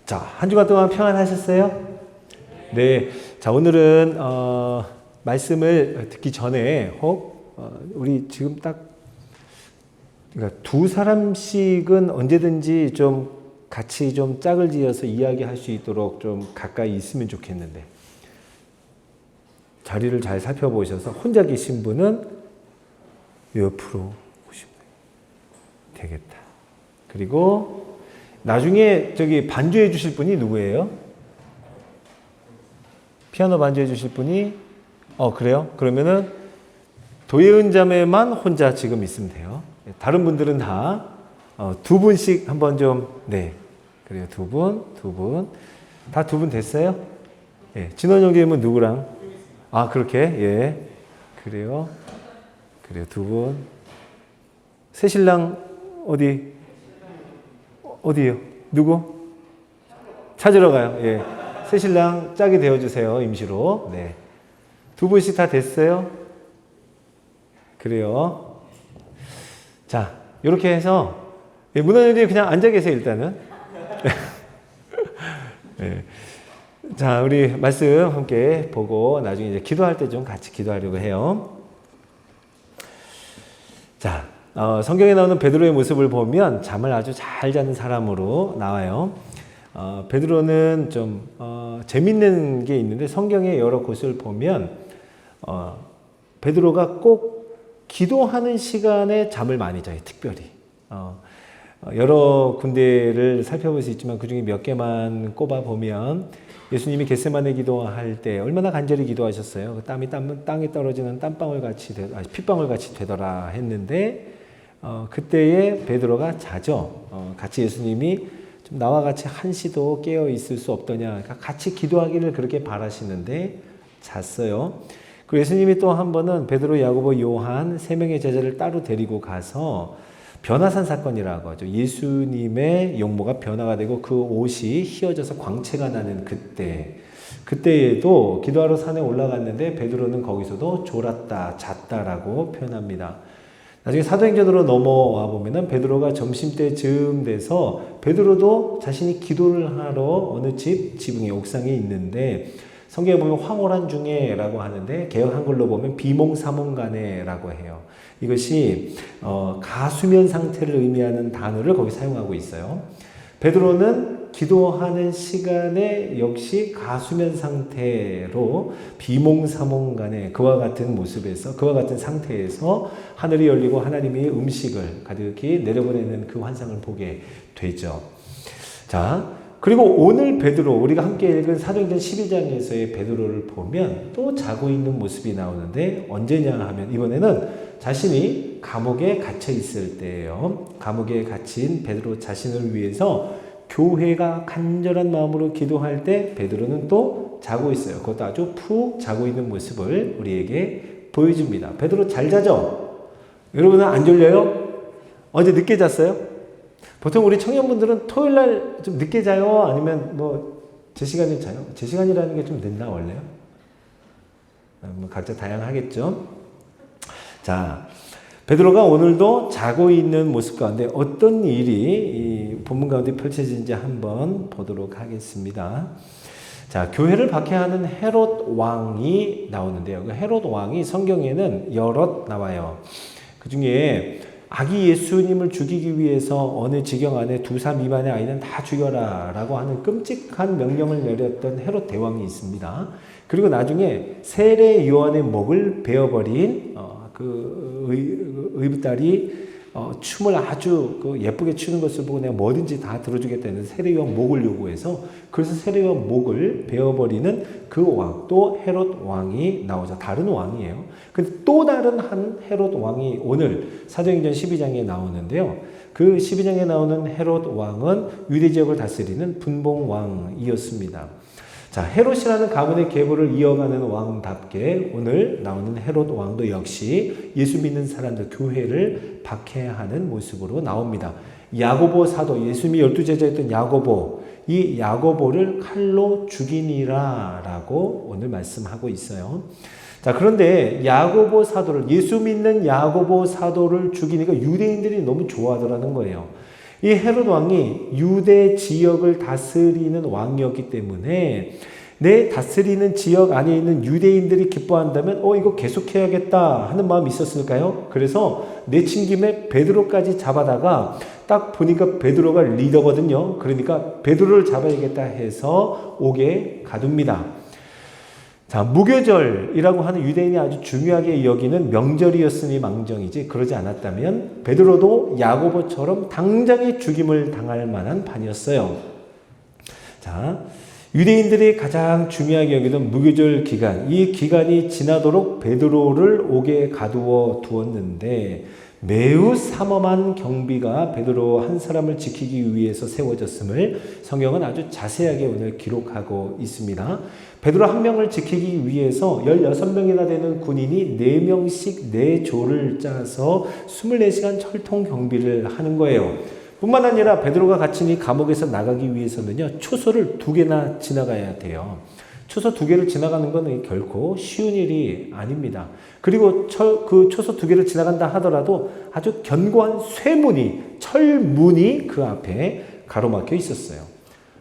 자, 한 주간 동안 평안하셨어요? 네. 자, 오늘은 말씀을 듣기 전에 우리 지금 그러니까 두 사람씩은 언제든지 좀 같이 좀 짝을 지어서 이야기할 수 있도록 좀 가까이 있으면 좋겠는데, 자리를 잘 살펴보셔서 혼자 계신 분은 옆으로 오시면 되겠다. 그리고 나중에 저기 반주해 주실 분이 누구예요? 피아노 반주해 주실 분이 그래요? 그러면은 도예은 자매만 혼자 지금 있으면 돼요. 다른 분들은 다 두 분씩 한번 그래요. 두 분. 다 두 분 됐어요? 예. 진원 형제님은 누구랑? 그렇게? 예. 그래요. 두 분. 새신랑 어디요? 누구? 찾으러 가요. 예. 새신랑 짝이 되어주세요. 임시로. 네. 두 분씩 다 됐어요? 그래요. 자, 이렇게 해서 문화연대 그냥 앉아 계세요. 일단은. 네. 자, 우리 말씀 함께 보고 나중에 이제 기도할 때 좀 같이 기도하려고 해요. 자, 성경에 나오는 베드로의 모습을 보면 잠을 아주 잘 자는 사람으로 나와요. 베드로는 좀 재밌는 게 있는데, 성경의 여러 곳을 보면 베드로가 꼭 기도하는 시간에 잠을 많이 자요. 특별히 여러 군데를 살펴볼 수 있지만 그중에 몇 개만 꼽아 보면, 예수님이 겟세마네 기도할 때 얼마나 간절히 기도하셨어요. 그 땀이 땅에 떨어지는 핏방울 같이 되더라 했는데, 그때에 베드로가 자죠. 같이 예수님이 좀 나와 같이 한시도 깨어 있을 수 없더냐, 그러니까 같이 기도하기를 그렇게 바라시는데 잤어요. 그리고 예수님이 또 한 번은 베드로, 야고보, 요한 세 명의 제자를 따로 데리고 가서 변화산 사건이라고 하죠. 예수님의 용모가 변화가 되고 그 옷이 휘어져서 광채가 나는 그때에도 기도하러 산에 올라갔는데 베드로는 거기서도 졸았다, 잤다라고 표현합니다. 나중에 사도행전으로 넘어와 보면은 베드로가 점심때쯤 돼서 베드로도 자신이 기도를 하러 어느 지붕의 옥상에 있는데, 성경에 보면 황홀한 중에라고 하는데 개역 한글로 보면 비몽사몽간에라고 해요. 이것이 가수면 상태를 의미하는 단어를 거기 사용하고 있어요. 베드로는 기도하는 시간에 역시 가수면 상태로 비몽사몽간에 그와 같은 모습에서, 그와 같은 상태에서 하늘이 열리고 하나님이 음식을 가득히 내려보내는 그 환상을 보게 되죠. 자, 그리고 오늘 베드로, 우리가 함께 읽은 사도행전 12장에서의 베드로를 보면 또 자고 있는 모습이 나오는데, 언제냐 하면 이번에는 자신이 감옥에 갇혀 있을 때예요. 감옥에 갇힌 베드로 자신을 위해서 교회가 간절한 마음으로 기도할 때 베드로는 또 자고 있어요. 그것도 아주 푹 자고 있는 모습을 우리에게 보여줍니다. 베드로 잘 자죠? 여러분은 안 졸려요? 어제 늦게 잤어요? 보통 우리 청년분들은 토요일날 좀 늦게 자요? 아니면 제 시간에 자요? 제 시간이라는 게 좀 늦나 원래요? 각자 다양하겠죠? 자, 베드로가 오늘도 자고 있는 모습 가운데 어떤 일이 이 본문 가운데 펼쳐진지 한번 보도록 하겠습니다. 자, 교회를 박해하는 헤롯 왕이 나오는데요. 그 헤롯 왕이 성경에는 여럿 나와요. 그 중에 아기 예수님을 죽이기 위해서 어느 지경 안에 2살 미만의 아이는 다 죽여라 라고 하는 끔찍한 명령을 내렸던 헤롯 대왕이 있습니다. 그리고 나중에 세례 요한의 목을 베어버린 그 의붓딸이 춤을 아주 예쁘게 추는 것을 보고 내가 뭐든지 다 들어주겠다는 세례 요한 목을 요구해서, 그래서 세례 요한 목을 베어버리는 그 왕, 또 헤롯 왕이 나오죠. 다른 왕이에요. 근데 또 다른 한 헤롯 왕이 오늘 사도행전 12장에 나오는데요. 그 12장에 나오는 헤롯 왕은 유대 지역을 다스리는 분봉 왕이었습니다. 자, 헤롯이라는 가문의 계보를 이어가는 왕답게 오늘 나오는 헤롯 왕도 역시 예수 믿는 사람들, 교회를 박해하는 모습으로 나옵니다. 야고보 사도, 예수님이 12제자였던 야고보, 이 야고보를 칼로 죽이니라 라고 오늘 말씀하고 있어요. 자, 그런데 야고보 사도를, 예수 믿는 야고보 사도를 죽이니까 유대인들이 너무 좋아하더라는 거예요. 이 헤롯 왕이 유대 지역을 다스리는 왕이었기 때문에 내 다스리는 지역 안에 있는 유대인들이 기뻐한다면 이거 계속해야겠다 하는 마음이 있었을까요? 그래서 내친 김에 베드로까지 잡아다가 딱 보니까 베드로가 리더거든요. 그러니까 베드로를 잡아야겠다 해서 옥에 가둡니다. 자, 무교절이라고 하는 유대인이 아주 중요하게 여기는 명절이었으니 망정이지, 그러지 않았다면 베드로도 야고보처럼 당장의 죽임을 당할 만한 판이었어요. 자, 유대인들이 가장 중요하게 여기는 무교절 기간, 이 기간이 지나도록 베드로를 옥에 가두어 두었는데 매우 삼엄한 경비가 베드로 한 사람을 지키기 위해서 세워졌음을 성경은 아주 자세하게 오늘 기록하고 있습니다. 베드로 한 명을 지키기 위해서 16명이나 되는 군인이 4명씩 4조를 짜서 24시간 철통 경비를 하는 거예요. 뿐만 아니라 베드로가 갇힌 이 감옥에서 나가기 위해서는요, 초소를 2개나 지나가야 돼요. 초소 2개를 지나가는 것은 결코 쉬운 일이 아닙니다. 그리고 그 초소 2개를 지나간다 하더라도 아주 견고한 쇠문이, 철문이 그 앞에 가로막혀 있었어요.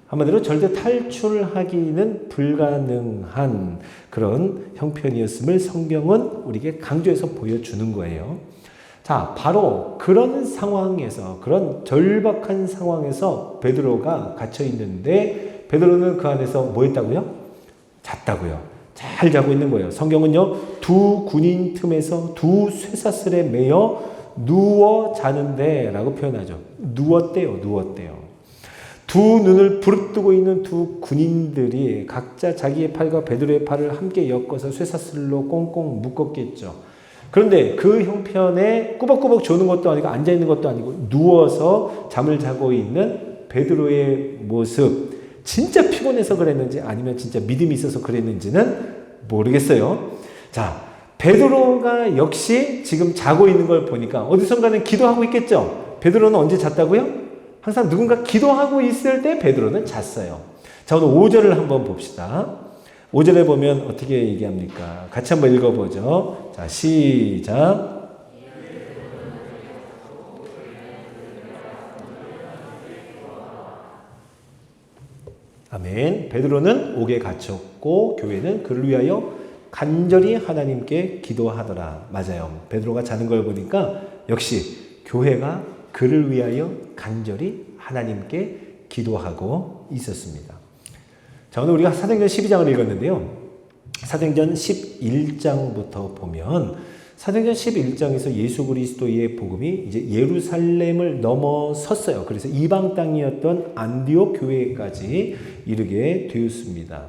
한마디로 절대 탈출하기는 불가능한 그런 형편이었음을 성경은 우리에게 강조해서 보여주는 거예요. 자, 바로 그런 상황에서, 그런 절박한 상황에서 베드로가 갇혀 있는데 베드로는 그 안에서 뭐 했다고요? 잤다고요. 잘 자고 있는 거예요. 성경은요, 2 군인 틈에서 2 쇠사슬에 매여 누워 자는데 라고 표현하죠. 누웠대요. 2 눈을 부릅뜨고 있는 2 군인들이 각자 자기의 팔과 베드로의 팔을 함께 엮어서 쇠사슬로 꽁꽁 묶었겠죠. 그런데 그 형편에 꾸벅꾸벅 조는 것도 아니고 앉아있는 것도 아니고 누워서 잠을 자고 있는 베드로의 모습, 진짜 피곤해서 그랬는지 아니면 진짜 믿음이 있어서 그랬는지는 모르겠어요. 자, 베드로가 역시 지금 자고 있는 걸 보니까 어디선가는 기도하고 있겠죠. 베드로는 언제 잤다고요? 항상 누군가 기도하고 있을 때 베드로는 잤어요. 자, 오늘 5절을 한번 봅시다. 5절에 보면 어떻게 얘기합니까? 같이 한번 읽어보죠. 자, 시작. 아멘. 베드로는 옥에 갇혔고 교회는 그를 위하여 간절히 하나님께 기도하더라. 맞아요. 베드로가 자는 걸 보니까 역시 교회가 그를 위하여 간절히 하나님께 기도하고 있었습니다. 자, 오늘 우리가 사도행전 12장을 읽었는데요. 사도행전 11장부터 보면 사도행전 11장에서 예수 그리스도의 복음이 이제 예루살렘을 넘어섰어요. 그래서 이방 땅이었던 안디옥 교회까지 이르게 되었습니다.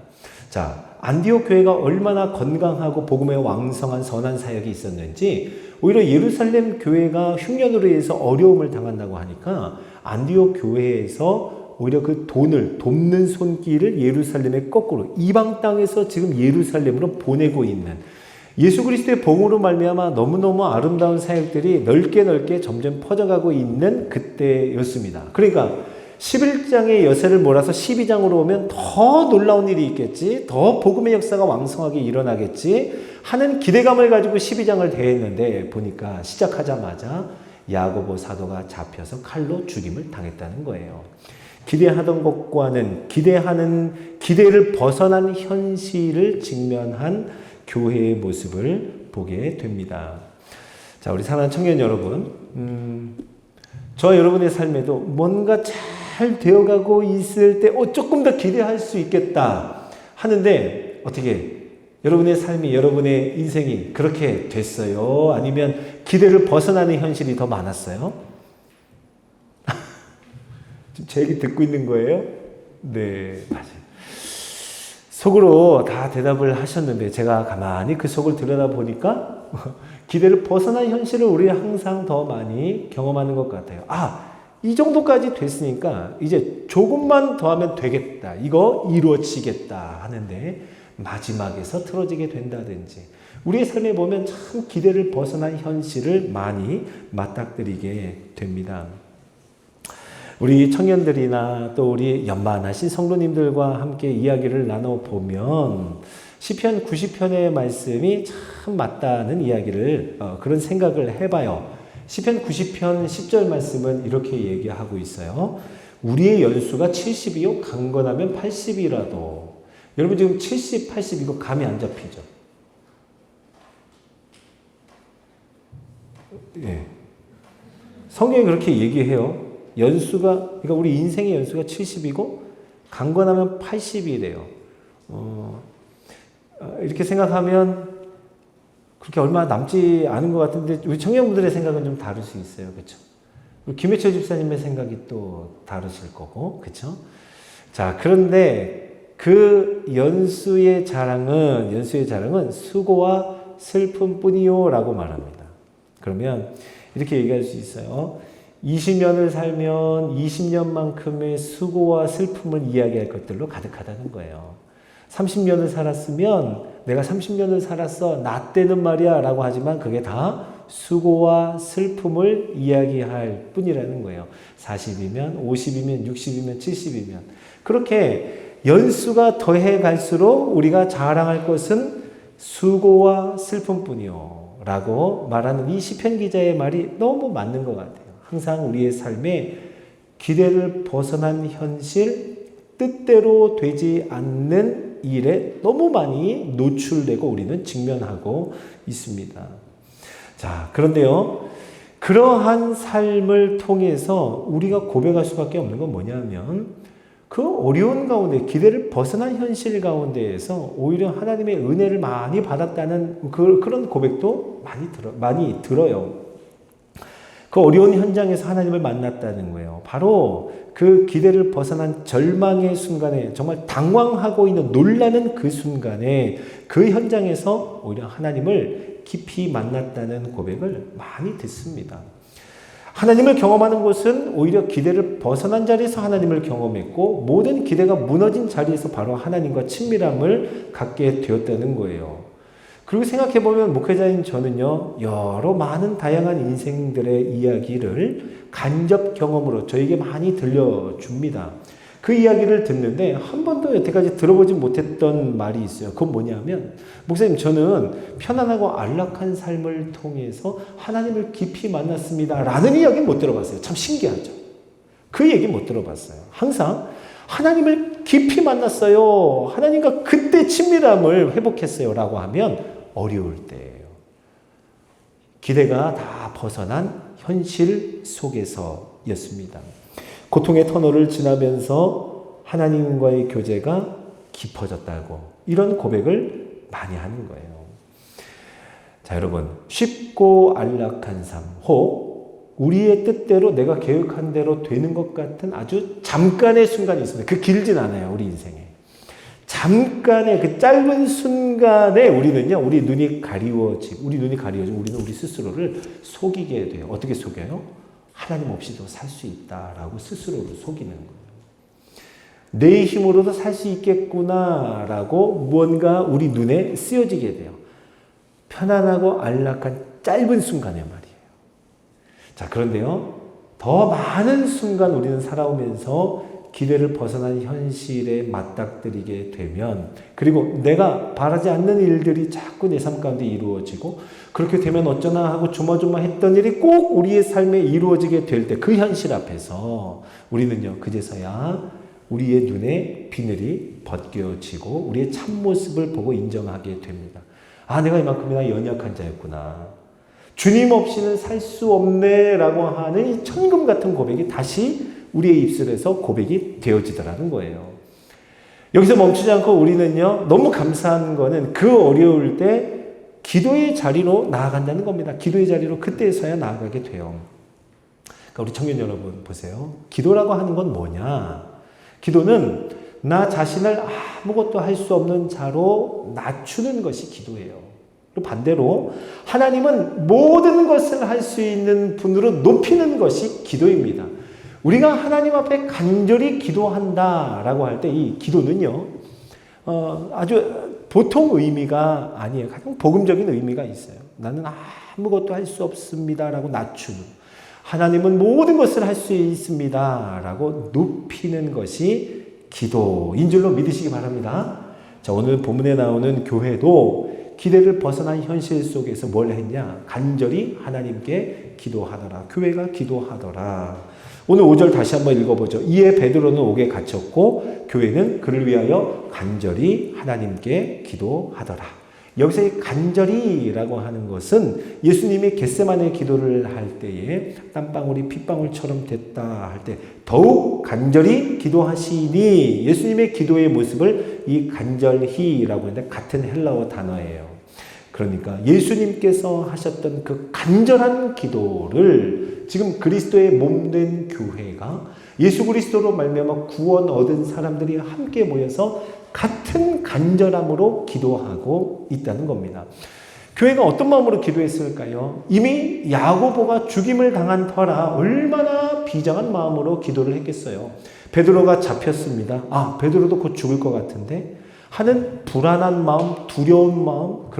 자, 안디옥 교회가 얼마나 건강하고 복음에 왕성한 선한 사역이 있었는지, 오히려 예루살렘 교회가 흉년으로 인해서 어려움을 당한다고 하니까 안디옥 교회에서 오히려 그 돈을 돕는 손길을 예루살렘에 거꾸로 이방 땅에서 지금 예루살렘으로 보내고 있는, 예수 그리스도의 복음으로 말미암아 너무너무 아름다운 사역들이 넓게 점점 퍼져가고 있는 그때였습니다. 그러니까 11장의 여세를 몰아서 12장으로 오면 더 놀라운 일이 있겠지, 더 복음의 역사가 왕성하게 일어나겠지 하는 기대감을 가지고 12장을 대했는데 보니까 시작하자마자 야고보 사도가 잡혀서 칼로 죽임을 당했다는 거예요. 기대하던 것과는 기대를 벗어난 현실을 직면한 교회의 모습을 보게 됩니다. 자, 우리 사랑하는 청년 여러분, 저와 여러분의 삶에도 뭔가 잘 되어가고 있을 때 조금 더 기대할 수 있겠다 하는데 어떻게 여러분의 삶이, 여러분의 인생이 그렇게 됐어요? 아니면 기대를 벗어나는 현실이 더 많았어요? 지금 제 얘기 듣고 있는 거예요? 네, 맞아요. 속으로 다 대답을 하셨는데 제가 가만히 그 속을 들여다보니까 기대를 벗어난 현실을 우리 항상 더 많이 경험하는 것 같아요. 이 정도까지 됐으니까 이제 조금만 더 하면 되겠다, 이거 이루어지겠다 하는데 마지막에서 틀어지게 된다든지, 우리의 삶에 보면 참 기대를 벗어난 현실을 많이 맞닥뜨리게 됩니다. 우리 청년들이나 또 우리 연만하신 성도님들과 함께 이야기를 나눠보면 시편 90편의 말씀이 참 맞다는 이야기를, 그런 생각을 해봐요. 시편 90편 10절 말씀은 이렇게 얘기하고 있어요. 우리의 연수가 70이요 강건하면 80이라도. 여러분 지금 70, 80 이거 감이 안 잡히죠? 예. 성경이 그렇게 얘기해요. 연수가, 그러니까 우리 인생의 연수가 70이고 강건하면 80이래요. 이렇게 생각하면 그렇게 얼마 남지 않은 것 같은데 우리 청년분들의 생각은 좀 다를 수 있어요. 그렇죠? 김혜철 집사님의 생각이 또 다르실 거고. 그렇죠? 자, 그런데 그 연수의 자랑은 수고와 슬픔뿐이요 라고 말합니다. 그러면 이렇게 얘기할 수 있어요. 20년을 살면 20년만큼의 수고와 슬픔을 이야기할 것들로 가득하다는 거예요. 30년을 살았으면 내가 30년을 살았어 나 때는 말이야 라고 하지만 그게 다 수고와 슬픔을 이야기할 뿐이라는 거예요. 40이면 50이면 60이면 70이면 그렇게 연수가 더해 갈수록 우리가 자랑할 것은 수고와 슬픔뿐이요 라고 말하는 이 시편 기자의 말이 너무 맞는 것 같아요. 항상 우리의 삶에 기대를 벗어난 현실, 뜻대로 되지 않는 일에 너무 많이 노출되고 우리는 직면하고 있습니다. 자, 그런데요. 그러한 삶을 통해서 우리가 고백할 수밖에 없는 건 뭐냐면 그 어려운 가운데 기대를 벗어난 현실 가운데에서 오히려 하나님의 은혜를 많이 받았다는 그런 고백도 많이 들어요. 그 어려운 현장에서 하나님을 만났다는 거예요. 바로 그 기대를 벗어난 절망의 순간에 정말 당황하고 있는 놀라는 그 순간에 그 현장에서 오히려 하나님을 깊이 만났다는 고백을 많이 듣습니다. 하나님을 경험하는 곳은 오히려 기대를 벗어난 자리에서 하나님을 경험했고 모든 기대가 무너진 자리에서 바로 하나님과 친밀함을 갖게 되었다는 거예요. 그리고 생각해보면 목회자인 저는요, 여러 많은 다양한 인생들의 이야기를 간접 경험으로 저에게 많이 들려줍니다. 그 이야기를 듣는데 한 번도 여태까지 들어보지 못했던 말이 있어요. 그건 뭐냐면, 목사님, 저는 편안하고 안락한 삶을 통해서 하나님을 깊이 만났습니다. 라는 이야기는 못 들어봤어요. 참 신기하죠. 그 얘기 못 들어봤어요. 항상 하나님을 깊이 만났어요. 하나님과 그때 친밀함을 회복했어요. 라고 하면 어려울 때예요. 기대가 다 벗어난 현실 속에서였습니다. 고통의 터널을 지나면서 하나님과의 교제가 깊어졌다고 이런 고백을 많이 하는 거예요. 자, 여러분, 쉽고 안락한 삶, 혹 우리의 뜻대로 내가 계획한 대로 되는 것 같은 아주 잠깐의 순간이 있습니다. 그 길진 않아요, 우리 인생에. 잠깐의 그 짧은 순간에 우리 눈이 가리워지고 우리는 우리 스스로를 속이게 돼요. 어떻게 속여요? 하나님 없이도 살 수 있다라고 스스로를 속이는 거예요. 내 힘으로도 살 수 있겠구나라고 무언가 우리 눈에 쓰여지게 돼요. 편안하고 안락한 짧은 순간의 말이에요. 자, 그런데요, 더 많은 순간 우리는 살아오면서 기대를 벗어난 현실에 맞닥뜨리게 되면, 그리고 내가 바라지 않는 일들이 자꾸 내 삶 가운데 이루어지고, 그렇게 되면 어쩌나 하고 조마조마했던 일이 꼭 우리의 삶에 이루어지게 될 때 그 현실 앞에서 우리는요, 그제서야 우리의 눈에 비늘이 벗겨지고 우리의 참모습을 보고 인정하게 됩니다. 아, 내가 이만큼이나 연약한 자였구나. 주님 없이는 살 수 없네 라고 하는 이 천금 같은 고백이 다시 우리의 입술에서 고백이 되어지더라는 거예요. 여기서 멈추지 않고 우리는요, 너무 감사한 거는 그 어려울 때 기도의 자리로 나아간다는 겁니다. 기도의 자리로 그때서야 나아가게 돼요. 그러니까 우리 청년 여러분 보세요. 기도라고 하는 건 뭐냐? 기도는 나 자신을 아무것도 할 수 없는 자로 낮추는 것이 기도예요. 그리고 반대로 하나님은 모든 것을 할 수 있는 분으로 높이는 것이 기도입니다. 우리가 하나님 앞에 간절히 기도한다라고 할 때 이 기도는요, 아주 보통 의미가 아니에요. 가장 복음적인 의미가 있어요. 나는 아무것도 할 수 없습니다라고 낮추는, 하나님은 모든 것을 할 수 있습니다라고 높이는 것이 기도인 줄로 믿으시기 바랍니다. 자, 오늘 본문에 나오는 교회도 기대를 벗어난 현실 속에서 뭘 했냐? 간절히 하나님께 기도하더라. 교회가 기도하더라. 오늘 5절 다시 한번 읽어보죠. 이에 베드로는 옥에 갇혔고 교회는 그를 위하여 간절히 하나님께 기도하더라. 여기서 이 간절히라고 하는 것은 예수님이 겟세마네 기도를 할 때에 땀방울이 핏방울처럼 됐다 할 때 더욱 간절히 기도하시니 예수님의 기도의 모습을 이 간절히라고 하는데 같은 헬라어 단어예요. 그러니까 예수님께서 하셨던 그 간절한 기도를 지금 그리스도의 몸된 교회가 예수 그리스도로 말미암아 구원 얻은 사람들이 함께 모여서 같은 간절함으로 기도하고 있다는 겁니다. 교회가 어떤 마음으로 기도했을까요? 이미 야고보가 죽임을 당한 터라 얼마나 비장한 마음으로 기도를 했겠어요. 베드로가 잡혔습니다. 아, 베드로도 곧 죽을 것 같은데 하는 불안한 마음, 두려운 마음,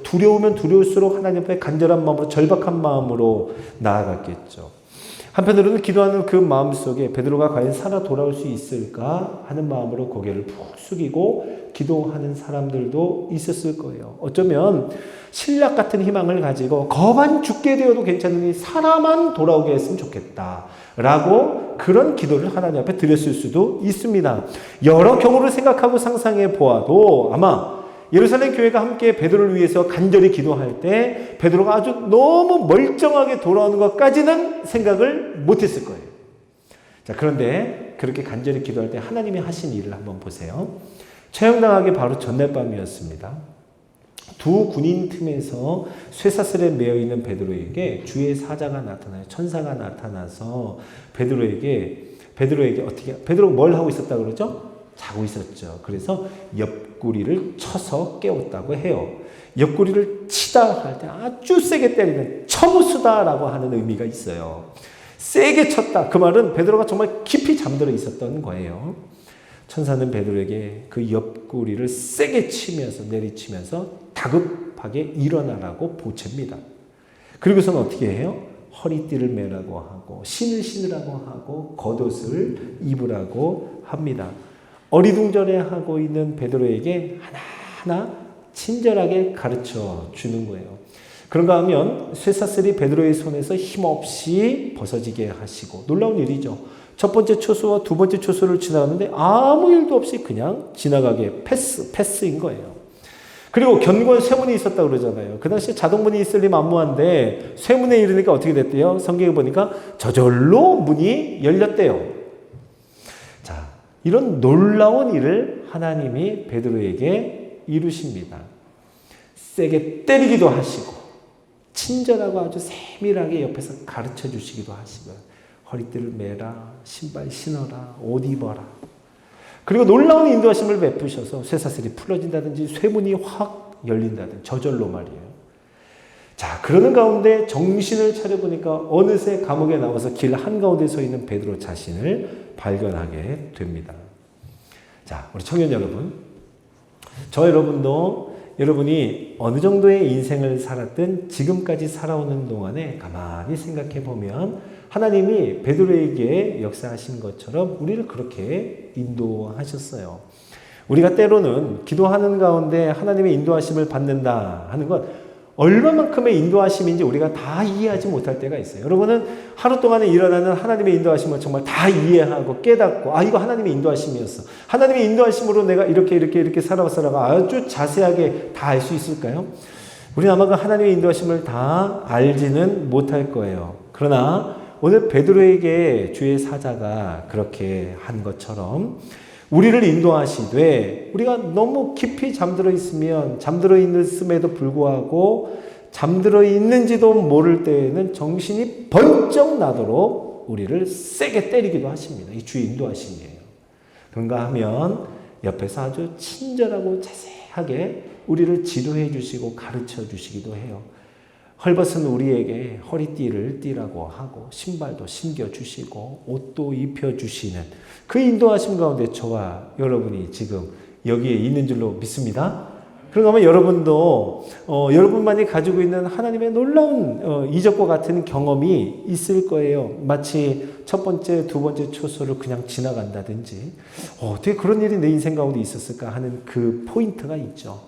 두려우면 두려울수록 하나님 앞에 간절한 마음으로 절박한 마음으로 나아갔겠죠. 한편으로는 기도하는 그 마음속에 베드로가 과연 살아 돌아올 수 있을까 하는 마음으로 고개를 푹 숙이고 기도하는 사람들도 있었을 거예요. 어쩌면 신약 같은 희망을 가지고 거반 죽게 되어도 괜찮으니 살아만 돌아오게 했으면 좋겠다 라고 그런 기도를 하나님 앞에 드렸을 수도 있습니다. 여러 경우를 생각하고 상상해 보아도 아마 예루살렘 교회가 함께 베드로를 위해서 간절히 기도할 때 베드로가 아주 너무 멀쩡하게 돌아오는 것까지는 생각을 못했을 거예요. 자, 그런데 그렇게 간절히 기도할 때 하나님이 하신 일을 한번 보세요. 처형당하기 바로 전날 밤이었습니다. 두 군인 틈에서 쇠사슬에 매여 있는 베드로에게 주의 사자가 나타나요. 천사가 나타나서 베드로에게 어떻게 베드로가 뭘 하고 있었다 그러죠? 자고 있었죠. 그래서 옆구리를 쳐서 깨웠다고 해요. 옆구리를 치다 할 때 아주 세게 때리는 쳐부수다라고 하는 의미가 있어요. 세게 쳤다. 그 말은 베드로가 정말 깊이 잠들어 있었던 거예요. 천사는 베드로에게 그 옆구리를 세게 치면서 내리치면서 다급하게 일어나라고 보챕니다. 그리고서는 어떻게 해요? 허리띠를 매라고 하고 신을 신으라고 하고 겉옷을 입으라고 합니다. 어리둥절해하고 있는 베드로에게 하나하나 친절하게 가르쳐 주는 거예요. 그런가 하면 쇠사슬이 베드로의 손에서 힘없이 벗어지게 하시고 놀라운 일이죠. 첫 번째 초소와 두 번째 초소를 지나가는데 아무 일도 없이 그냥 지나가게 패스인 거예요. 그리고 견고한 쇠문이 있었다고 그러잖아요. 그 당시에 자동문이 있을 리 만무한데 쇠문에 이르니까 어떻게 됐대요? 성경에 보니까 저절로 문이 열렸대요. 자, 이런 놀라운 일을 하나님이 베드로에게 이루십니다. 세게 때리기도 하시고 친절하고 아주 세밀하게 옆에서 가르쳐 주시기도 하시고 허리띠를 매라, 신발 신어라, 옷 입어라. 그리고 놀라운 인도하심을 베푸셔서 쇠사슬이 풀어진다든지 쇠문이 확 열린다든지 저절로 말이에요. 자, 그러는 가운데 정신을 차려보니까 어느새 감옥에 나와서 길 한가운데 서 있는 베드로 자신을 발견하게 됩니다. 자, 우리 청년 여러분, 저 여러분도 여러분이 어느 정도의 인생을 살았든 지금까지 살아오는 동안에 가만히 생각해 보면 하나님이 베드로에게 역사하신 것처럼 우리를 그렇게 인도하셨어요. 우리가 때로는 기도하는 가운데 하나님의 인도하심을 받는다 하는 것 얼마만큼의 인도하심인지 우리가 다 이해하지 못할 때가 있어요. 여러분은 하루 동안에 일어나는 하나님의 인도하심을 정말 다 이해하고 깨닫고 아 이거 하나님의 인도하심이었어. 하나님의 인도하심으로 내가 이렇게 살아왔어라가 아주 자세하게 다 알 수 있을까요? 우리는 아마 그 하나님의 인도하심을 다 알지는 못할 거예요. 그러나 오늘 베드로에게 주의 사자가 그렇게 한 것처럼 우리를 인도하시되 우리가 너무 깊이 잠들어 있으면 잠들어 있음에도 불구하고 잠들어 있는지도 모를 때에는 정신이 번쩍 나도록 우리를 세게 때리기도 하십니다. 이 주의 인도하심이에요. 그런가 하면 옆에서 아주 친절하고 자세하게 우리를 지도해 주시고 가르쳐 주시기도 해요. 헐벗은 우리에게 허리띠를 띠라고 하고 신발도 신겨주시고 옷도 입혀주시는 그 인도하심 가운데 저와 여러분이 지금 여기에 있는 줄로 믿습니다. 그런가 하면 여러분도 여러분만이 가지고 있는 하나님의 놀라운 이적과 같은 경험이 있을 거예요. 마치 첫 번째, 두 번째 초소를 그냥 지나간다든지 어떻게 그런 일이 내 인생 가운데 있었을까 하는 그 포인트가 있죠.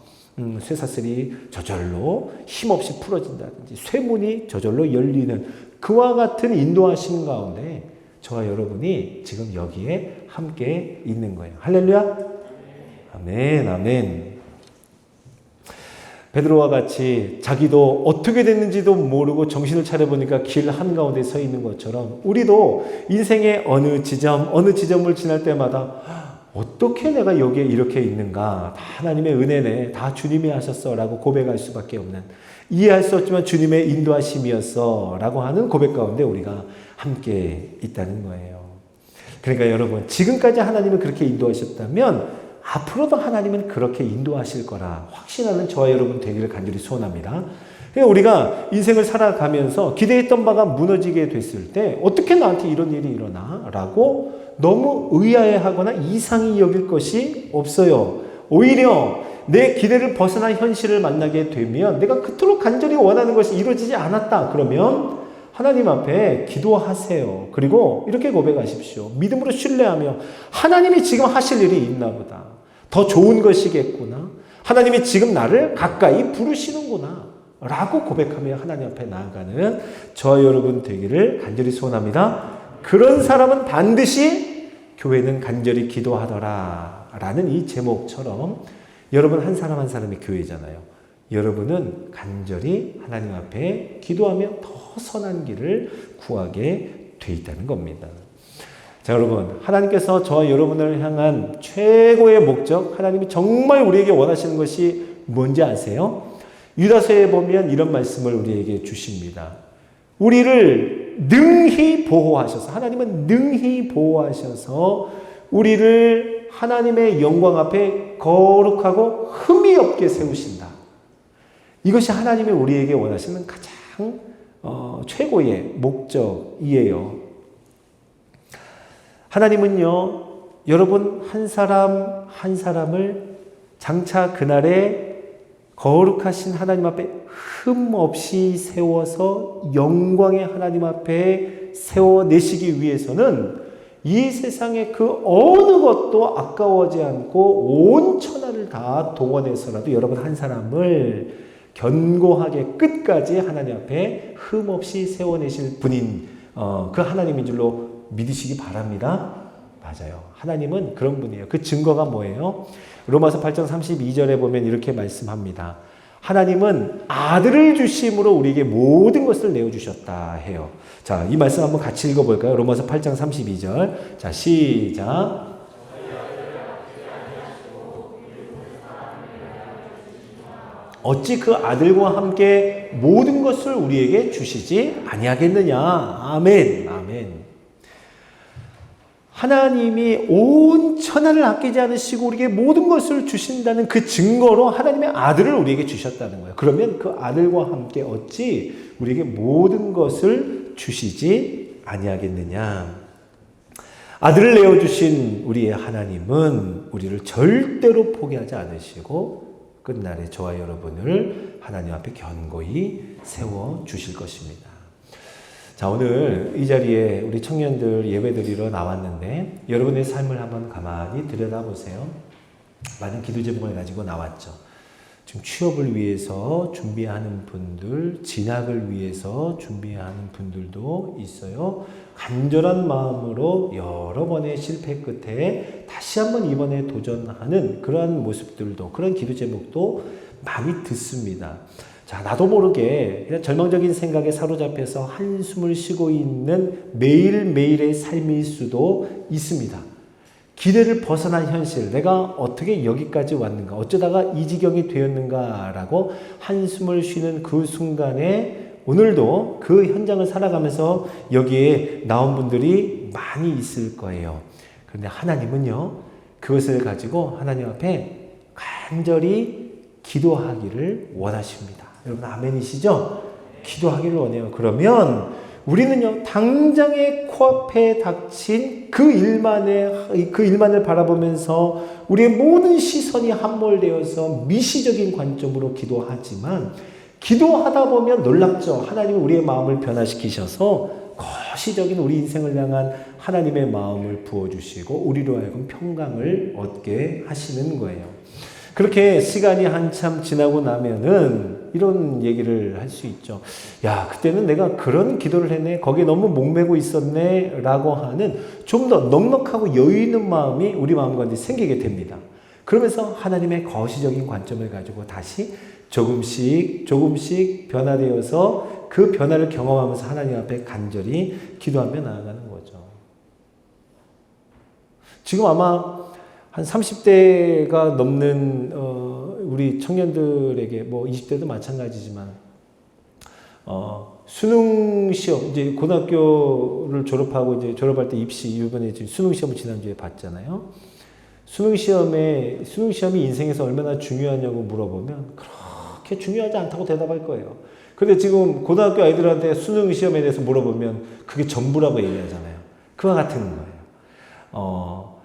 쇠사슬이 저절로 힘없이 풀어진다든지 쇠문이 저절로 열리는 그와 같은 인도하심 가운데 저와 여러분이 지금 여기에 함께 있는 거예요. 할렐루야. 아멘, 아멘. 베드로와 같이 자기도 어떻게 됐는지도 모르고 정신을 차려보니까 길 한가운데 서 있는 것처럼 우리도 인생의 어느 지점을 지날 때마다 어떻게 내가 여기에 이렇게 있는가? 다 하나님의 은혜네. 다 주님이 하셨어. 라고 고백할 수밖에 없는, 이해할 수 없지만 주님의 인도하심이었어. 라고 하는 고백 가운데 우리가 함께 있다는 거예요. 그러니까 여러분, 지금까지 하나님은 그렇게 인도하셨다면 앞으로도 하나님은 그렇게 인도하실 거라 확신하는 저와 여러분 되기를 간절히 소원합니다. 그러니까 우리가 인생을 살아가면서 기대했던 바가 무너지게 됐을 때 어떻게 나한테 이런 일이 일어나? 라고 너무 의아해하거나 이상히 여길 것이 없어요. 오히려 내 기대를 벗어난 현실을 만나게 되면 내가 그토록 간절히 원하는 것이 이루어지지 않았다. 그러면 하나님 앞에 기도하세요. 그리고 이렇게 고백하십시오. 믿음으로 신뢰하며 하나님이 지금 하실 일이 있나 보다. 더 좋은 것이겠구나. 하나님이 지금 나를 가까이 부르시는구나. 라고 고백하며 하나님 앞에 나아가는 저와 여러분 되기를 간절히 소원합니다. 그런 사람은 반드시 교회는 간절히 기도하더라 라는 이 제목처럼 여러분 한 사람 한 사람이 교회잖아요. 여러분은 간절히 하나님 앞에 기도하며 더 선한 길을 구하게 돼 있다는 겁니다. 자, 여러분, 하나님께서 저와 여러분을 향한 최고의 목적, 하나님이 정말 우리에게 원하시는 것이 뭔지 아세요? 유다서에 보면 이런 말씀을 우리에게 주십니다. 우리를 능히 보호하셔서, 하나님은 능히 보호하셔서 우리를 하나님의 영광 앞에 거룩하고 흠이 없게 세우신다. 이것이 하나님이 우리에게 원하시는 가장 최고의 목적이에요. 하나님은요, 여러분 한 사람 한 사람을 장차 그날에 거룩하신 하나님 앞에 흠 없이 세워서 영광의 하나님 앞에 세워내시기 위해서는 이 세상의 그 어느 것도 아까워하지 않고 온 천하를 다 동원해서라도 여러분 한 사람을 견고하게 끝까지 하나님 앞에 흠 없이 세워내실 분인 그 하나님인 줄로 믿으시기 바랍니다. 맞아요. 하나님은 그런 분이에요. 그 증거가 뭐예요? 로마서 8장 32절에 보면 이렇게 말씀합니다. 하나님은 아들을 주심으로 우리에게 모든 것을 내어주셨다 해요. 자, 이 말씀 한번 같이 읽어볼까요? 로마서 8장 32절. 자, 시작. 어찌 그 아들과 함께 모든 것을 우리에게 주시지 아니하겠느냐. 아멘. 아멘. 하나님이 온 천하를 아끼지 않으시고 우리에게 모든 것을 주신다는 그 증거로 하나님의 아들을 우리에게 주셨다는 거예요. 그러면 그 아들과 함께 어찌 우리에게 모든 것을 주시지 아니하겠느냐. 아들을 내어주신 우리의 하나님은 우리를 절대로 포기하지 않으시고 끝날에 저와 여러분을 하나님 앞에 견고히 세워주실 것입니다. 자, 오늘 이 자리에 우리 청년들 예배드리러 나왔는데 여러분의 삶을 한번 가만히 들여다보세요. 많은 기도 제목을 가지고 나왔죠. 지금 취업을 위해서 준비하는 분들, 진학을 위해서 준비하는 분들도 있어요. 간절한 마음으로 여러 번의 실패 끝에 다시 한번 이번에 도전하는 그러한 모습들도, 그런 기도 제목도 많이 듣습니다. 자, 나도 모르게 그냥 절망적인 생각에 사로잡혀서 한숨을 쉬고 있는 매일매일의 삶일 수도 있습니다. 기대를 벗어난 현실, 내가 어떻게 여기까지 왔는가, 어쩌다가 이 지경이 되었는가라고 한숨을 쉬는 그 순간에 오늘도 그 현장을 살아가면서 여기에 나온 분들이 많이 있을 거예요. 그런데 하나님은요, 그것을 가지고 하나님 앞에 간절히 기도하기를 원하십니다. 여러분 아멘이시죠? 기도하기를 원해요. 그러면 우리는요, 당장의 코앞에 닥친 그 일만을 바라보면서 우리의 모든 시선이 함몰되어서 미시적인 관점으로 기도하지만, 기도하다 보면 놀랍죠. 하나님은 우리의 마음을 변화시키셔서 거시적인 우리 인생을 향한 하나님의 마음을 부어주시고 우리로 하여금 평강을 얻게 하시는 거예요. 그렇게 시간이 한참 지나고 나면은 이런 얘기를 할 수 있죠. 야, 그때는 내가 그런 기도를 했네. 거기에 너무 목매고 있었네. 라고 하는 좀 더 넉넉하고 여유 있는 마음이 우리 마음 가운데 생기게 됩니다. 그러면서 하나님의 거시적인 관점을 가지고 다시 조금씩 조금씩 변화되어서 그 변화를 경험하면서 하나님 앞에 간절히 기도하며 나아가는 거죠. 지금 아마 한 30대가 넘는 우리 청년들에게 뭐 20대도 마찬가지지만 수능 시험 이제 고등학교를 졸업하고 이제 졸업할 때 입시 이번에 지금 수능 시험을 지난주에 봤잖아요. 수능 시험이 인생에서 얼마나 중요하냐고 물어보면 그렇게 중요하지 않다고 대답할 거예요. 근데 지금 고등학교 아이들한테 수능 시험에 대해서 물어보면 그게 전부라고 얘기하잖아요. 그와 같은 거예요.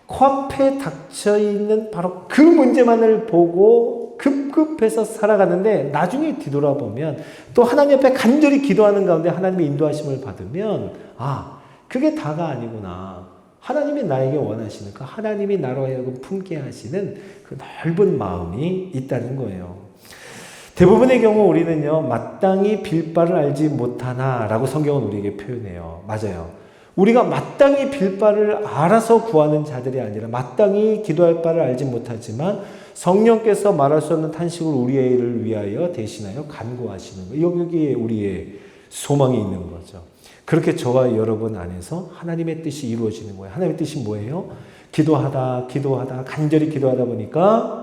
코앞에 닥쳐있는 바로 그 문제만을 보고 급급해서 살아가는데 나중에 뒤돌아보면 또 하나님 앞에 간절히 기도하는 가운데 하나님의 인도하심을 받으면 그게 다가 아니구나. 하나님이 나에게 원하시는 그 하나님이 나로 하여금 품게 하시는 그 넓은 마음이 있다는 거예요. 대부분의 경우 우리는요, 마땅히 빌 바를 알지 못하나라고 성경은 우리에게 표현해요. 맞아요. 우리가 마땅히 빌 바를 알아서 구하는 자들이 아니라 마땅히 기도할 바를 알지 못하지만 성령께서 말할 수 없는 탄식을 우리의 일을 위하여 대신하여 간구하시는 거예요. 여기에 우리의 소망이 있는 거죠. 그렇게 저와 여러분 안에서 하나님의 뜻이 이루어지는 거예요. 하나님의 뜻이 뭐예요? 기도하다 간절히 기도하다 보니까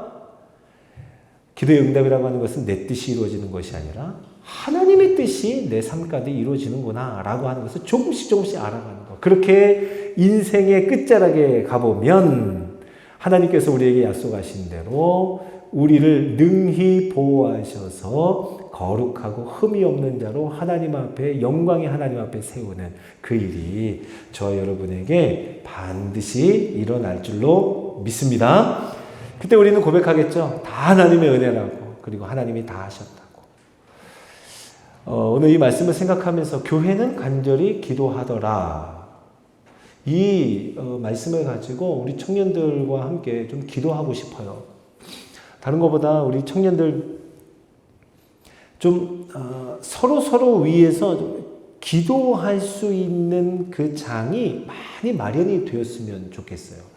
기도의 응답이라고 하는 것은 내 뜻이 이루어지는 것이 아니라 하나님의 뜻이 내 삶 가운데 이루어지는구나 라고 하는 것을 조금씩 알아가는 것. 그렇게 인생의 끝자락에 가보면 하나님께서 우리에게 약속하신 대로 우리를 능히 보호하셔서 거룩하고 흠이 없는 자로 하나님 앞에 영광의 하나님 앞에 세우는 그 일이 저와 여러분에게 반드시 일어날 줄로 믿습니다. 그때 우리는 고백하겠죠. 다 하나님의 은혜라고. 그리고 하나님이 다 하셨다고. 오늘 이 말씀을 생각하면서 교회는 간절히 기도하더라. 이 말씀을 가지고 우리 청년들과 함께 좀 기도하고 싶어요. 다른 것보다 우리 청년들 좀 서로 위해서 좀 기도할 수 있는 그 장이 많이 마련이 되었으면 좋겠어요.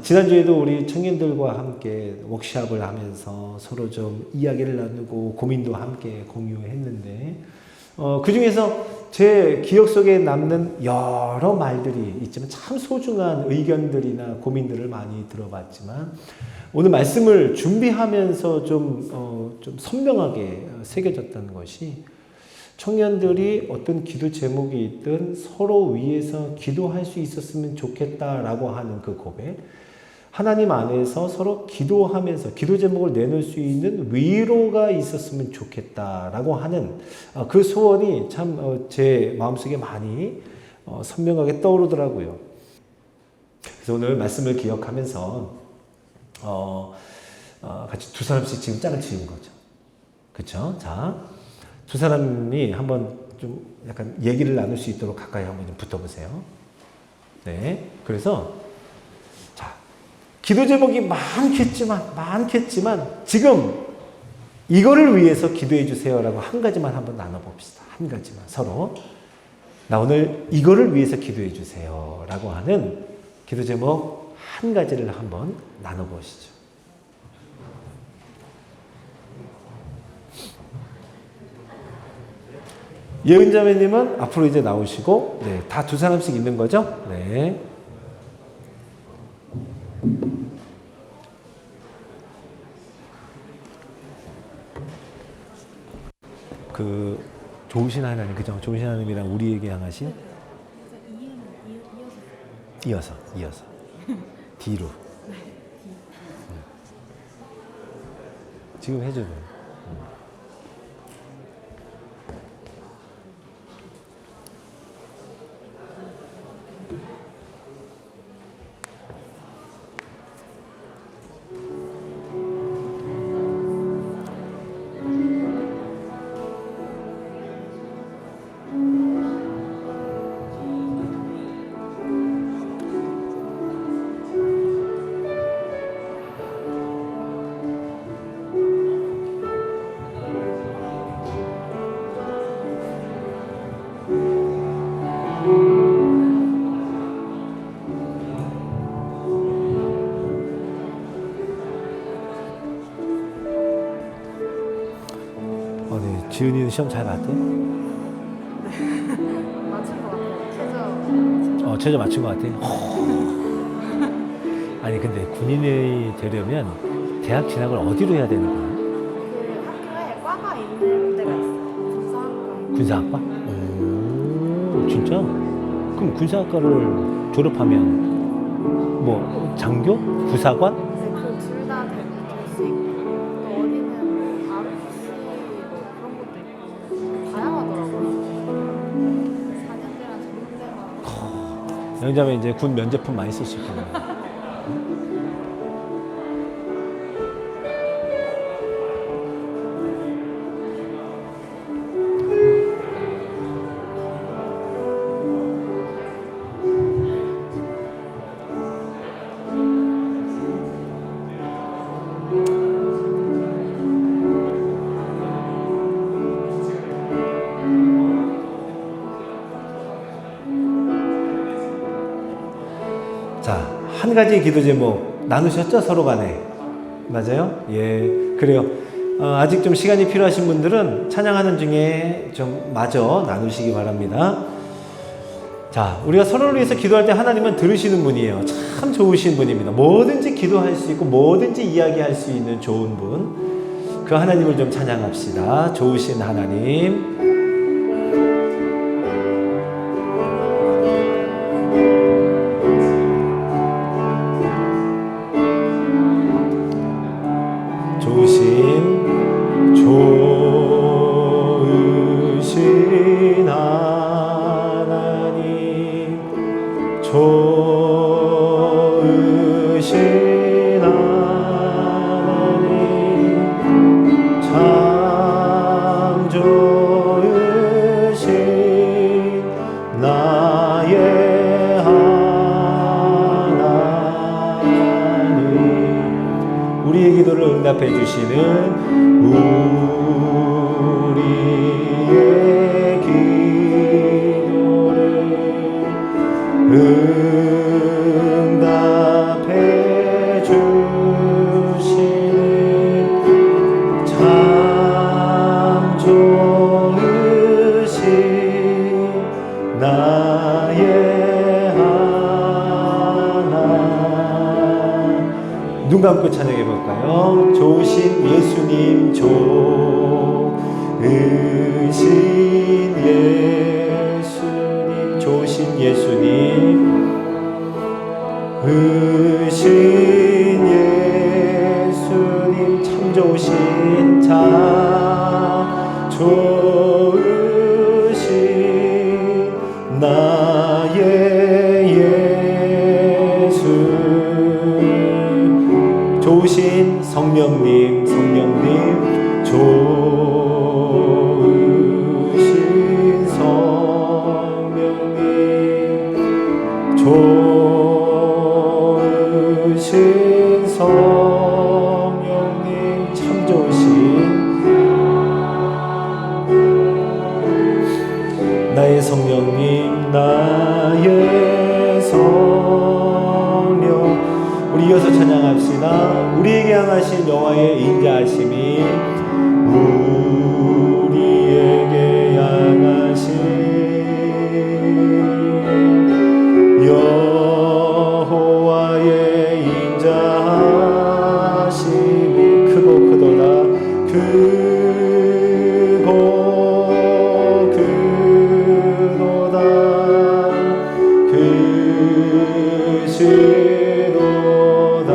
지난주에도 우리 청년들과 함께 워크숍을 하면서 서로 좀 이야기를 나누고 고민도 함께 공유했는데 그 중에서 제 기억 속에 남는 여러 말들이 있지만 참 소중한 의견들이나 고민들을 많이 들어봤지만 오늘 말씀을 준비하면서 좀 선명하게 새겨졌다는 것이 청년들이 어떤 기도 제목이 있든 서로 위해서 기도할 수 있었으면 좋겠다라고 하는 그 고백, 하나님 안에서 서로 기도하면서 기도 제목을 내놓을 수 있는 위로가 있었으면 좋겠다라고 하는 그 소원이 참 제 마음속에 많이 선명하게 떠오르더라고요. 그래서 오늘 말씀을 기억하면서 같이 두 사람씩 지금 짝을 지은 거죠. 그렇죠? 자, 두 사람이 한번 좀 약간 얘기를 나눌 수 있도록 가까이 한번 좀 붙어보세요. 네. 그래서, 자, 기도 제목이 많겠지만, 지금 이거를 위해서 기도해 주세요라고 한 가지만 한번 나눠봅시다. 한 가지만 서로. 나 오늘 이거를 위해서 기도해 주세요라고 하는 기도 제목 한 가지를 한번 나눠보시죠. 예은자매님은 앞으로 이제 나오시고, 네, 다 두 사람씩 있는 거죠? 네. 그 좋으신 하나님, 그죠? 좋으신 하나님이랑 우리에게 향하신 이어서 뒤로 지금 해줘요. 지은이는 시험 잘 봤대? 맞춘 것 같아요. 최저 맞춘 것 같아? 아니 근데 군인이 되려면 대학 진학을 어디로 해야 되는 거야? 그 학교에 과가 있는 데가 있어요. 군사학과. 군사학과? 오, 진짜? 그럼 군사학과를 졸업하면 뭐 장교? 부사관? 네, 그 둘 다 될 수 있고 또 어디는 ROTC 뭐 그런 것도 있고 다양하더라고요. 4년제랑 전문대가 영자면 이제 군 면제품 많이 쓸 수 있구나. 자, 한 가지 기도 제목 나누셨죠? 서로 간에. 맞아요? 예, 그래요. 아직 좀 시간이 필요하신 분들은 찬양하는 중에 좀 마저 나누시기 바랍니다. 자, 우리가 서로를 위해서 기도할 때 하나님은 들으시는 분이에요. 참 좋으신 분입니다. 뭐든지 기도할 수 있고 뭐든지 이야기할 수 있는 좋은 분. 그 하나님을 좀 찬양합시다. 좋으신 하나님. 좋으신 하나님, 좋으신 하나님, 참 좋으신 나의 하나님. 우리의 기도를 응답해 주시는 우리의 기도를 응답해 주시는 참 좋으신 나의 하나님. 눈 감고 찬양해 볼까요? 좋으신 예수님, 좋으신 예수님, 좋으신 예수님, 으신 예수님, 참 좋으신 참 좋으신 나의 예수. 좋으신 성령님, 성령님, 좋으신 성령님, 좋으신 성령님, 참 좋으신 나의 성령님, 나의 성령. 우리 이어서 찬양합시다. 우리에게 향하신 여호와의 인자하심이, 우리에게 향하신 여호와의 인자하심이 크고 크도다. 크고 크도다. 크시도다.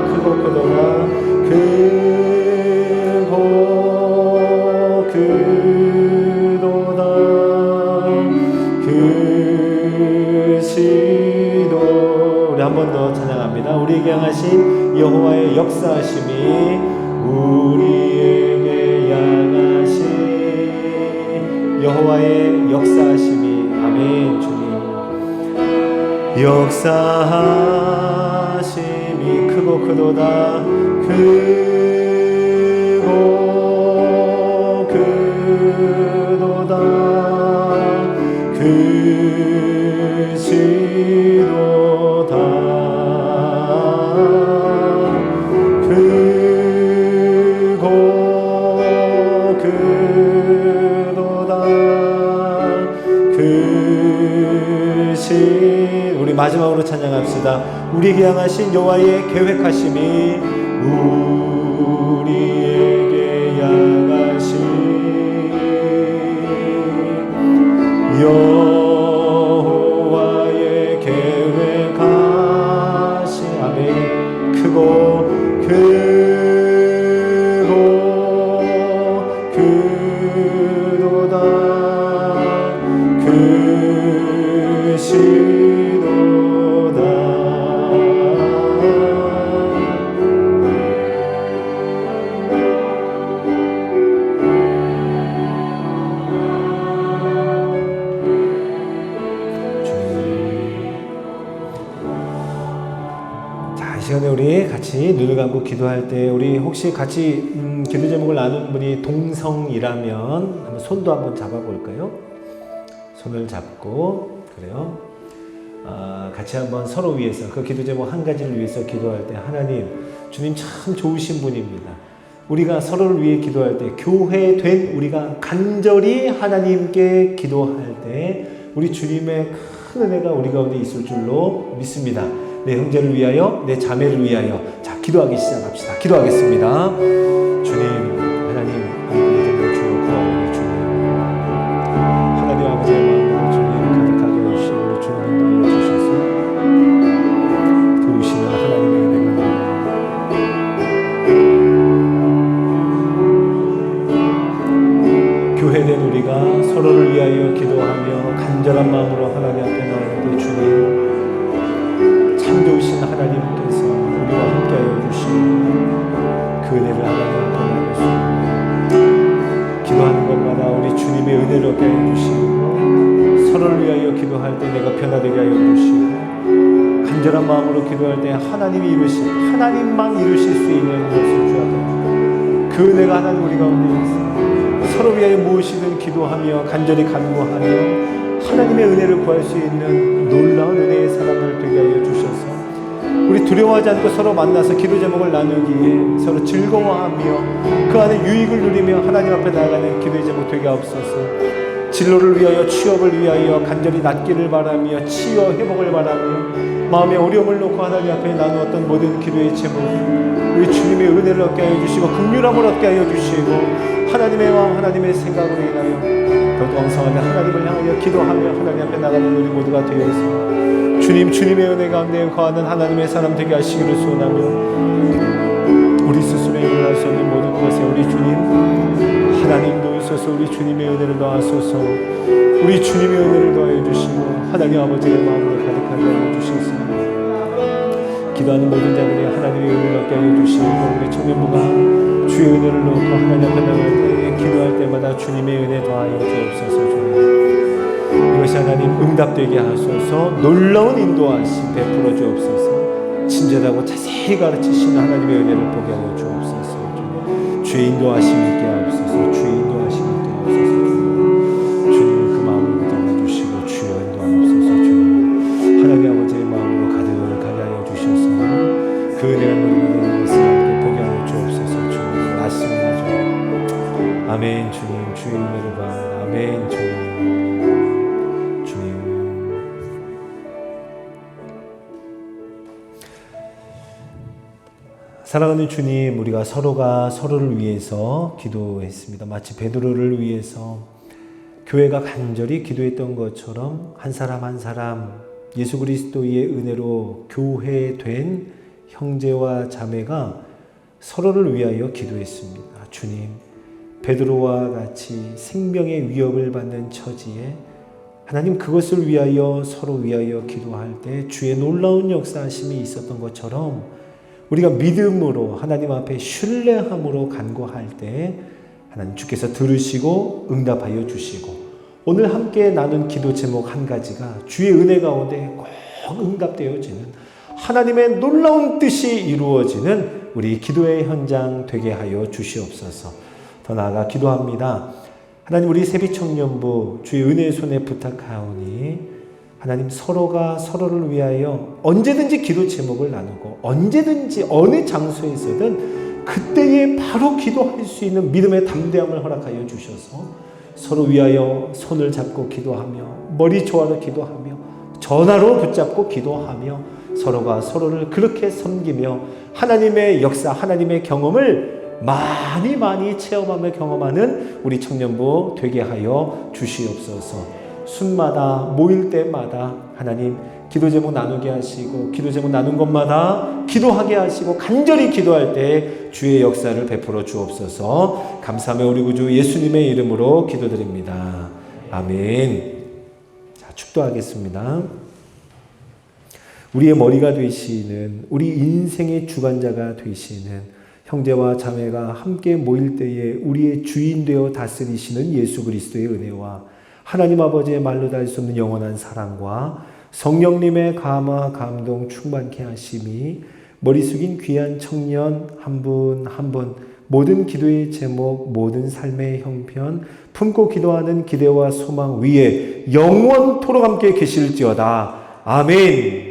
크고 크도다. 크고 크도다. 크시도. 우리 한 번 더 찬양합니다. 우리에게 향하신 여호와의 역사하심이, 우리에게 향하신 여호와의 역사하심이. 아멘. 주님 역사하심이 크고 크도다. 크고 크도다. 크시도다. 크고 마지막으로 찬양합시다. 우리에게 향하신 여호와의 계획하심이 우리에게 향하신 여호와의 계획하심 아멘. 크고 그도다 크시도다. 자, 이 시간에 우리 같이 눈을 감고 기도할 때 우리 혹시 같이 기도 제목을 나눈 분이 동성이라면 한번 손도 한번 잡아볼까요? 손을 잡고 그래요. 같이 한번 서로 위해서 그 기도 제목 한 가지를 위해서 기도할 때 하나님 주님 참 좋으신 분입니다. 우리가 서로를 위해 기도할 때 교회된 우리가 간절히 하나님께 기도할 때 우리 주님의 큰 은혜가 우리 가운데 있을 줄로 믿습니다. 내 형제를 위하여 내 자매를 위하여 자 기도하기 시작합시다. 기도하겠습니다. 주님 하나님 우리 주여 구하오니 주님 하나님 아버지의 마음으로 주님 가득하게 해주시고 우리 주님 인도하여 주셔서 도우시는 하나님의 은혜가 교회된 우리가 서로를 위하여 기도하며 간절한 마음으로 하나님 앞에 나오는데 주님 참 좋으신 하나님께서 우리와 함께하여 주시고 그 은혜를 하나님 앞에 나오겠습니다. 기도하는 것마다 우리 주님의 은혜를 얻게 하여 주시고 서로를 위하여 기도할 때 내가 변화되게 하여 주시고 간절한 마음으로 기도할 때 하나님이 이루실 하나님만 이루실 수 있는 것을 주옵소서. 그 은혜가 하나님 우리 가운데 있습니다. 서로 위하여 무엇이든 기도하며 간절히 간구하며 하나님의 은혜를 구할 수 있는 놀라운 은혜의 사람들 되게 하여 주셔서 우리 두려워하지 않고 서로 만나서 기도 제목을 나누기에 서로 즐거워하며 그 안에 유익을 누리며 하나님 앞에 나아가는 기도의 제목 되게 하옵소서. 진로를 위하여 취업을 위하여 간절히 낫기를 바라며 치유 회복을 바라며 마음의 어려움을 놓고 하나님 앞에 나누었던 모든 기도의 제목 우리 주님의 은혜를 얻게 하여 주시고 긍휼함을 얻게 하여 주시고 하나님의 마음 하나님의 생각으로 인하여 더욱 왕성하게 하나님을 향하여 기도하며 하나님 앞에 나가는 우리 모두가 되어서 주님의 은혜 가운데 거하는 하나님의 사람 되게 하시기를 소원하며 우리 스스로 일어날 수 없는 모든 것에 우리 주님 하나님도 있어서 우리 주님의 은혜를 더하소서. 우리 주님의 은혜를 더하여 주시고 하나님 아버지의 마음을 가득하게 하여 주시옵소서. 기도하는 모든 자들이 하나님의 은혜를 얻게 하여 주시고 우리 청년부가 주의 은혜를 놓고 하나님 앞에 나갈 때 기도할 때마다 주님의 은혜 더하여 주옵소서. 주님 이것이 하나님 응답되게 하소서. 놀라운 인도하심 베풀어 주옵소서. 친절하고 자세히 가르치시는 하나님의 은혜를 보게 하여 주옵소서. 주의 인도하심 있게 하옵소서. 주의 인도하심 있게 하옵소서. 주님 그 마음을 붙잡아주시고 주여 인도하옵소서. 주님 하나님 아버지의 마음으로 가득하게 하여 주셔서 그 은혜가 누리게 되는 것을 보게 하여 주옵소서. 주님 말씀을 주님 아멘. 주님 주의 은혜를 봐 아멘. 주님 사랑하는 주님, 우리가 서로가 서로를 위해서 기도했습니다. 마치 베드로를 위해서 교회가 간절히 기도했던 것처럼 한 사람 한 사람 예수 그리스도의 은혜로 교회된 형제와 자매가 서로를 위하여 기도했습니다. 주님, 베드로와 같이 생명의 위협을 받는 처지에 하나님 그것을 위하여 서로 위하여 기도할 때 주의 놀라운 역사하심이 있었던 것처럼 우리가 믿음으로 하나님 앞에 신뢰함으로 간구할 때 하나님 주께서 들으시고 응답하여 주시고 오늘 함께 나눈 기도 제목 한 가지가 주의 은혜 가운데 꼭 응답되어지는 하나님의 놀라운 뜻이 이루어지는 우리 기도의 현장 되게 하여 주시옵소서. 더 나아가 기도합니다. 하나님 우리 세비청년부 주의 은혜의 손에 부탁하오니 하나님 서로가 서로를 위하여 언제든지 기도 제목을 나누고 언제든지 어느 장소에서든 그때에 바로 기도할 수 있는 믿음의 담대함을 허락하여 주셔서 서로 위하여 손을 잡고 기도하며 머리 조아려 기도하며 전화로 붙잡고 기도하며 서로가 서로를 그렇게 섬기며 하나님의 역사, 하나님의 경험을 많이 체험하며 경험하는 우리 청년부 되게 하여 주시옵소서. 순마다 모일 때마다 하나님 기도 제목 나누게 하시고 기도 제목 나눈 것마다 기도하게 하시고 간절히 기도할 때 주의 역사를 베풀어 주옵소서. 감사하며 우리 구주 예수님의 이름으로 기도드립니다. 아멘. 자, 축도하겠습니다. 우리의 머리가 되시는, 우리 인생의 주관자가 되시는 형제와 자매가 함께 모일 때에 우리의 주인 되어 다스리시는 예수 그리스도의 은혜와 하나님 아버지의 말로 다 할 수 없는 영원한 사랑과 성령님의 감화 감동 충만케 하심이 머리 숙인 귀한 청년 한 분 한 분 모든 기도의 제목, 모든 삶의 형편, 품고 기도하는 기대와 소망 위에 영원토록 함께 계실지어다. 아멘.